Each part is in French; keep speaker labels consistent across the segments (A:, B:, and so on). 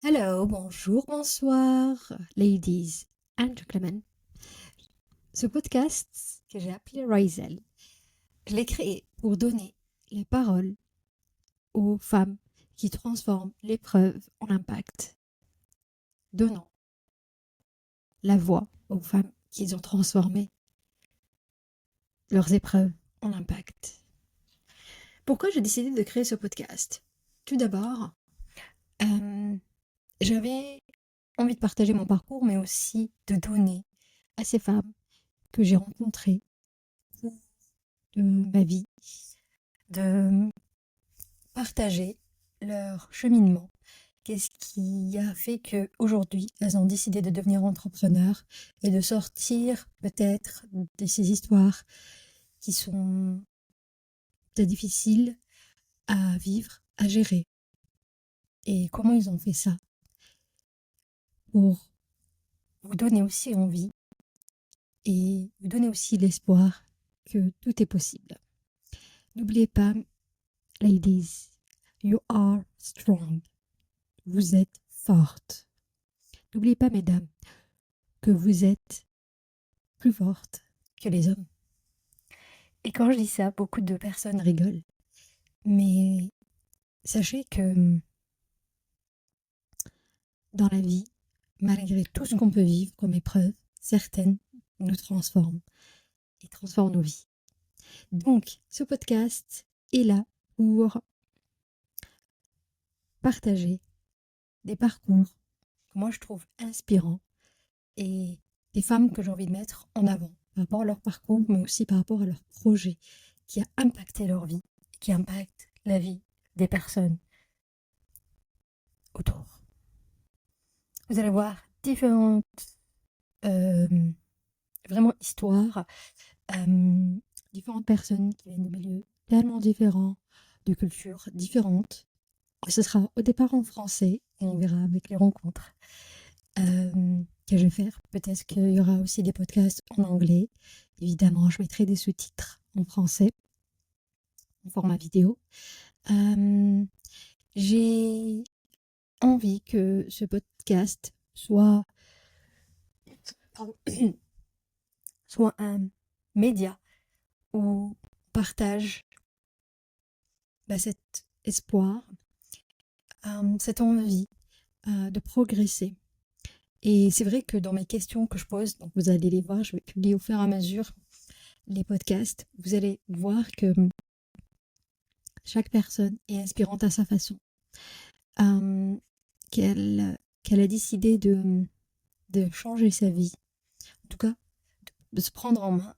A: Hello, bonjour, bonsoir, ladies and gentlemen. Ce podcast que j'ai appelé Rizel, je l'ai créé pour donner les paroles aux femmes qui transforment l'épreuve en impact, donnant la voix aux femmes qui ont transformé leurs épreuves en impact. Pourquoi j'ai décidé de créer ce podcast? Tout d'abord, j'avais envie de partager mon parcours, mais aussi de donner à ces femmes que j'ai rencontrées de ma vie, de partager leur cheminement. Qu'est-ce qui a fait qu'aujourd'hui, elles ont décidé de devenir entrepreneurs et de sortir peut-être de ces histoires qui sont peut-être difficiles à vivre, à gérer. Et comment ils ont fait ça pour vous donner aussi envie et vous donner aussi l'espoir que tout est possible. N'oubliez pas, ladies, you are strong. Vous êtes forte. N'oubliez pas, mesdames, que vous êtes plus forte que les hommes. Et quand je dis ça, beaucoup de personnes rigolent. Mais sachez que dans la vie, malgré tout ce qu'on peut vivre comme épreuve, certaines nous transforment et transforment nos vies. Donc, ce podcast est là pour partager des parcours que moi je trouve inspirants et des femmes que j'ai envie de mettre en avant par rapport à leur parcours, mais aussi par rapport à leur projet qui a impacté leur vie, qui impacte la vie des personnes autour. Vous allez voir différentes euh, vraiment histoires, différentes personnes qui viennent de milieux tellement différents, de cultures différentes. Ce sera au départ en français et on verra avec les rencontres que je vais faire. Peut-être qu'il y aura aussi des podcasts en anglais. Évidemment, je mettrai des sous-titres en français, en format vidéo. J'ai envie que ce podcast soit soit un média où on partage cet espoir, cette envie de progresser. Et c'est vrai que dans mes questions que je pose, donc vous allez les voir, je vais publier au fur et à mesure les podcasts, vous allez voir que chaque personne est inspirante à sa façon, qu'elle a décidé de changer sa vie, en tout cas de se prendre en main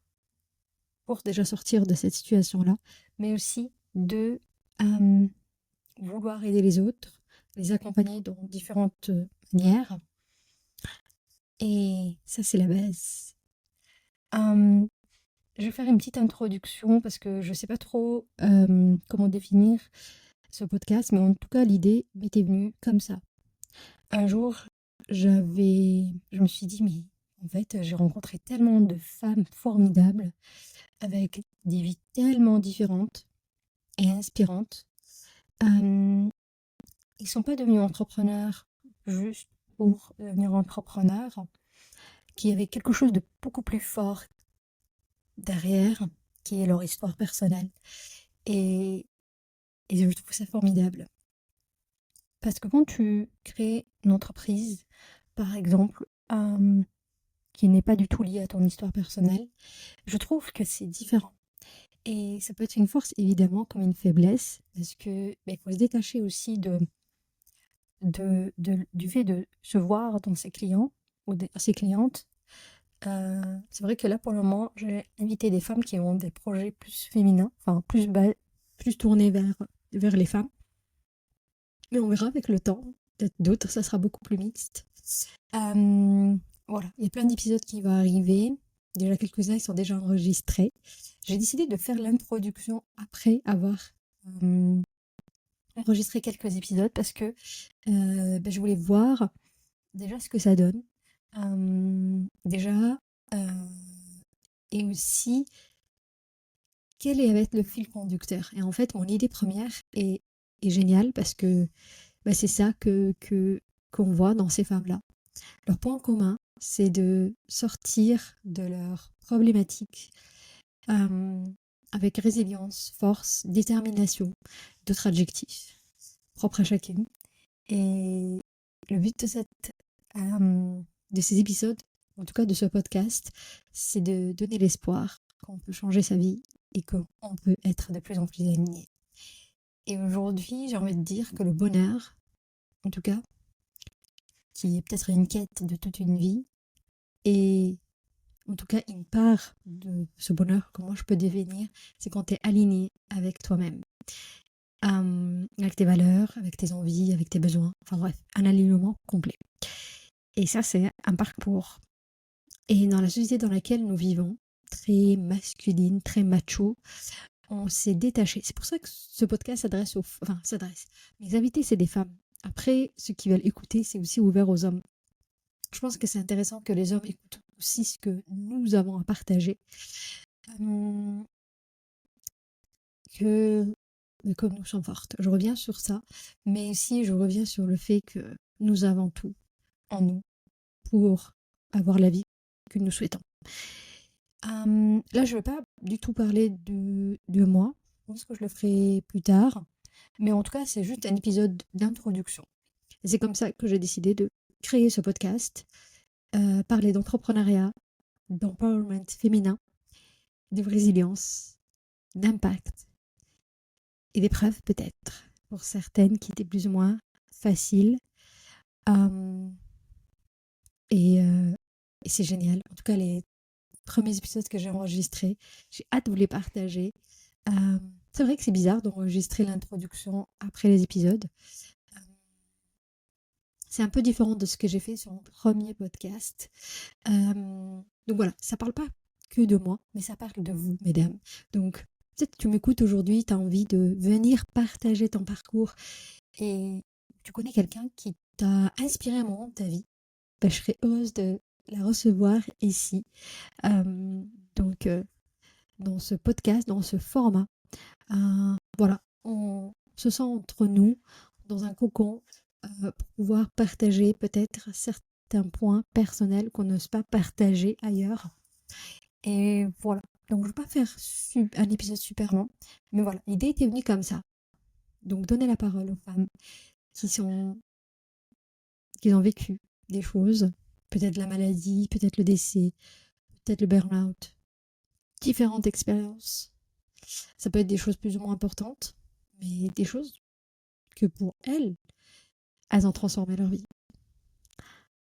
A: pour déjà sortir de cette situation-là, mais aussi de vouloir aider les autres, les accompagner dans différentes manières. Et ça, c'est la base. Je vais faire une petite introduction parce que je ne sais pas trop comment définir ce podcast, mais en tout cas, l'idée m'était venue comme ça. Un jour, je me suis dit, mais en fait, j'ai rencontré tellement de femmes formidables avec des vies tellement différentes et inspirantes. Ils ne sont pas devenus entrepreneurs juste pour devenir entrepreneurs, qui avaient quelque chose de beaucoup plus fort derrière, qui est leur histoire personnelle. Et je trouve ça formidable. Parce que quand tu crées une entreprise, par exemple, qui n'est pas du tout liée à ton histoire personnelle, je trouve que c'est différent. Et ça peut être une force, évidemment, comme une faiblesse, parce que faut se détacher aussi du fait de se voir dans ses clients ou ses clientes. C'est vrai que là, pour le moment, j'ai invité des femmes qui ont des projets plus féminins, enfin plus tournés vers les femmes. Mais on verra avec le temps. Peut-être d'autres, ça sera beaucoup plus mixte. Voilà, il y a plein d'épisodes qui vont arriver. Déjà, quelques-uns, ils sont déjà enregistrés. J'ai décidé de faire l'introduction après avoir enregistré quelques épisodes parce que je voulais voir déjà ce que ça donne. Déjà, et aussi quel va être le fil conducteur. Et en fait, mon idée première est géniale parce que c'est ça que qu'on voit dans ces femmes-là. Leur point commun, c'est de sortir de leurs problématiques euh, avec résilience, force, détermination, d'autres adjectifs propres à chacune. Et le but de ces épisodes, en tout cas de ce podcast, c'est de donner l'espoir qu'on peut changer sa vie et qu'on peut être de plus en plus aligné. Et aujourd'hui, j'ai envie de dire que le bonheur, en tout cas, qui est peut-être une quête de toute une vie, et en tout cas une part de ce bonheur, comment je peux définir, c'est quand tu es aligné avec toi-même, avec tes valeurs, avec tes envies, avec tes besoins, enfin bref, un alignement complet. Et ça, c'est un parcours. Et dans la société dans laquelle nous vivons, très masculine, très macho, on s'est détaché. C'est pour ça que ce podcast s'adresse aux... Enfin, s'adresse. Mes invités, c'est des femmes. Après, ceux qui veulent écouter, c'est aussi ouvert aux hommes. Je pense que c'est intéressant que les hommes écoutent aussi ce que nous avons à partager. Que comme nous sommes fortes. Je reviens sur ça, mais aussi je reviens sur le fait que nous avons tout en nous pour avoir la vie que nous souhaitons. Là, je ne vais pas du tout parler de moi. Je pense que je le ferai plus tard. Mais en tout cas, c'est juste un épisode d'introduction. Et c'est comme ça que j'ai décidé de créer ce podcast, parler d'entrepreneuriat, d'empowerment féminin, de résilience, d'impact et d'épreuves peut-être, pour certaines qui étaient plus ou moins faciles. Euh, et c'est génial. En tout cas, les premiers épisodes que j'ai enregistrés, j'ai hâte de vous les partager. C'est vrai que c'est bizarre d'enregistrer l'introduction après les épisodes. Euh, c'est un peu différent de ce que j'ai fait sur mon premier podcast. Donc voilà, ça parle pas que de moi, mais ça parle de vous, mesdames. Donc peut-être que tu m'écoutes aujourd'hui, tu as envie de venir partager ton parcours et tu connais quelqu'un qui t'a inspiré un moment de ta vie. Ben, je serais heureuse de la recevoir ici. Donc dans ce podcast, dans ce format. Voilà, on se sent entre nous, dans un cocon, pour pouvoir partager peut-être certains points personnels qu'on n'ose pas partager ailleurs. Et voilà, donc je ne vais pas faire un épisode super long, mais voilà, l'idée était venue comme ça. Donc donner la parole aux femmes qui ont vécu des choses, peut-être la maladie, peut-être le décès, peut-être le burn-out, différentes expériences. Ça peut être des choses plus ou moins importantes, mais des choses que pour elles ont transformé leur vie.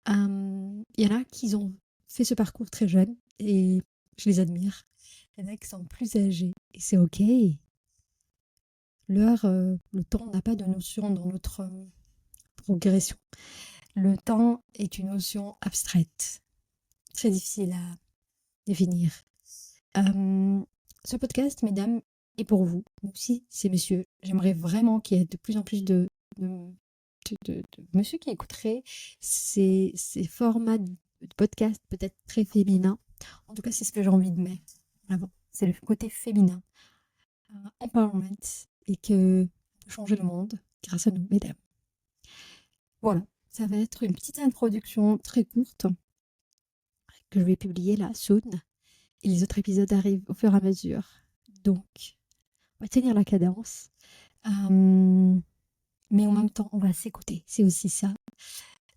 A: Il y en a qui ont fait ce parcours très jeune et je les admire. Il y en a qui sont plus âgés et c'est ok. Le temps n'a pas de notion dans notre progression. Le temps est une notion abstraite, très difficile à définir. Ce podcast, mesdames, est pour vous, mais aussi ces messieurs. J'aimerais vraiment qu'il y ait de plus en plus de monsieur qui écouterait ces formats de podcast peut-être très féminins. En tout cas, c'est ce que j'ai envie de mettre en avant. C'est le côté féminin, empowerment, et que on peut changer le monde grâce à nous, mesdames. Voilà, ça va être une petite introduction très courte que je vais publier là, soon. Et les autres épisodes arrivent au fur et à mesure. Donc, on va tenir la cadence. Mais en même temps, on va s'écouter. C'est aussi ça.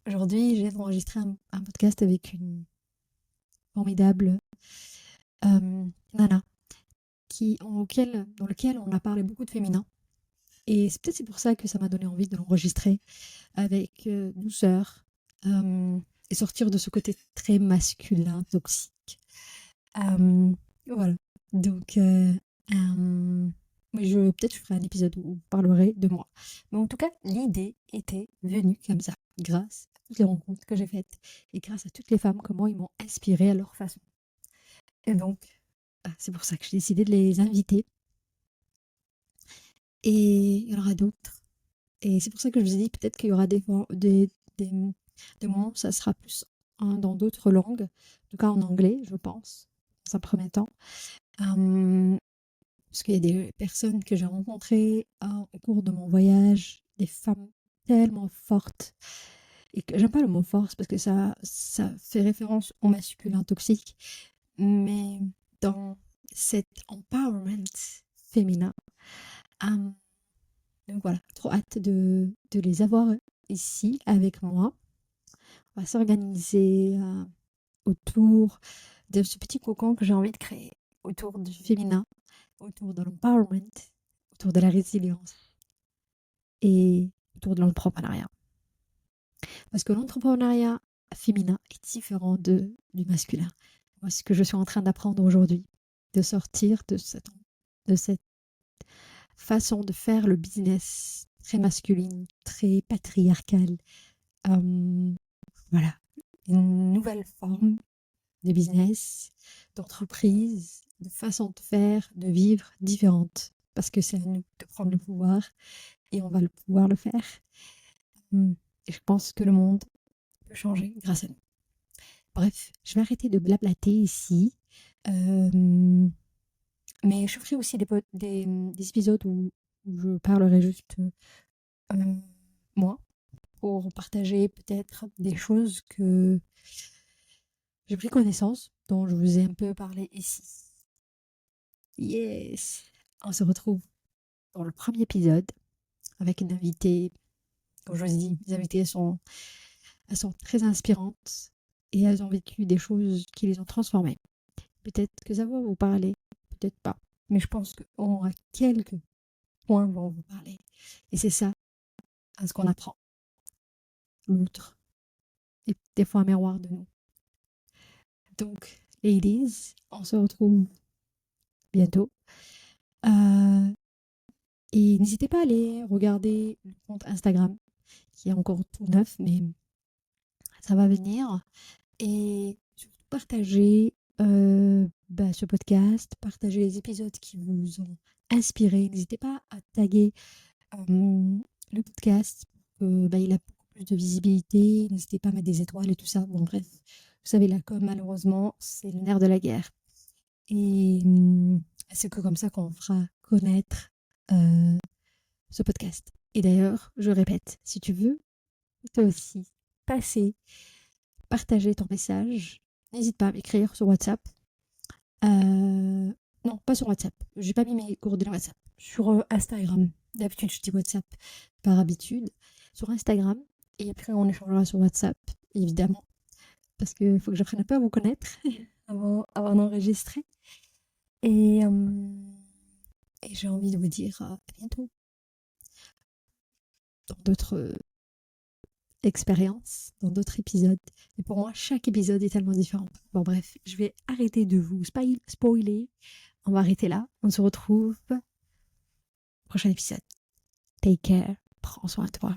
A: Aujourd'hui, j'ai enregistré un podcast avec une formidable nana dans lequel on a parlé beaucoup de féminin. Et c'est pour ça que ça m'a donné envie de l'enregistrer avec douceur et sortir de ce côté très masculin, toxique. Voilà. Donc, peut-être je ferai un épisode où je parlerai de moi. Mais en tout cas, l'idée était venue comme ça, grâce à toutes les rencontres que j'ai faites et grâce à toutes les femmes, comment ils m'ont inspirée à leur façon. Et donc, c'est pour ça que j'ai décidé de les inviter. Et il y en aura d'autres. Et c'est pour ça que je vous ai dit peut-être qu'il y aura des moments où ça sera plus dans d'autres langues, en tout cas en anglais, je pense, dans un premier temps. Parce qu'il y a des personnes que j'ai rencontrées au cours de mon voyage, des femmes tellement fortes et que j'aime pas le mot force parce que ça fait référence au masculin toxique, mais dans cet empowerment féminin. Euh, donc voilà, trop hâte de les avoir ici avec moi. On va s'organiser autour de ce petit cocon que j'ai envie de créer, autour du féminin, autour de l'empowerment, autour de la résilience et autour de l'entrepreneuriat. Parce que l'entrepreneuriat féminin est différent du masculin. Moi, ce que je suis en train d'apprendre aujourd'hui, de sortir de cette façon de faire le business très masculine, très patriarcale. Voilà, une nouvelle forme de business, d'entreprise, de façon de faire, de vivre différente. Parce que c'est à nous de prendre le pouvoir et on va le pouvoir le faire. Et je pense que le monde peut changer grâce à nous. Bref, je vais arrêter de blablater ici. Mais je ferai aussi des épisodes où je parlerai juste moi, pour partager peut-être des choses que j'ai pris connaissance, dont je vous ai un peu parlé ici. Yes! On se retrouve dans le premier épisode avec une invitée. Comme je vous ai dit, les invitées elles sont très inspirantes et elles ont vécu des choses qui les ont transformées. Peut-être que ça va vous parler, peut-être pas. Mais je pense qu'au moins quelques points vont vous parler. Et c'est ça, à ce qu'on apprend. L'autre est des fois un miroir de nous. Donc, ladies, on se retrouve bientôt. Et n'hésitez pas à aller regarder le compte Instagram, qui est encore tout neuf, mais ça va venir. Et surtout, partagez ce podcast, partagez les épisodes qui vous ont inspiré. N'hésitez pas à taguer le podcast pour qu'il a beaucoup plus de visibilité. N'hésitez pas à mettre des étoiles et tout ça. Bon, bref, vous savez, la com, malheureusement, c'est le nerf de la guerre. Et c'est que comme ça qu'on fera connaître ce podcast. Et d'ailleurs, je répète, si tu veux, toi aussi, partager ton message, n'hésite pas à m'écrire sur WhatsApp. Non, pas sur WhatsApp. J'ai pas mis mes coordonnées WhatsApp. Sur Instagram. D'habitude, je dis WhatsApp par habitude. Sur Instagram. Et après, on échangera sur WhatsApp, évidemment. Parce qu'il faut que j'apprenne un peu à vous connaître avant d'enregistrer. Et j'ai envie de vous dire à bientôt dans d'autres expériences, dans d'autres épisodes. Et pour moi, chaque épisode est tellement différent. Bon, bref, je vais arrêter de vous spoiler. On va arrêter là. On se retrouve au prochain épisode. Take care. Prends soin de toi.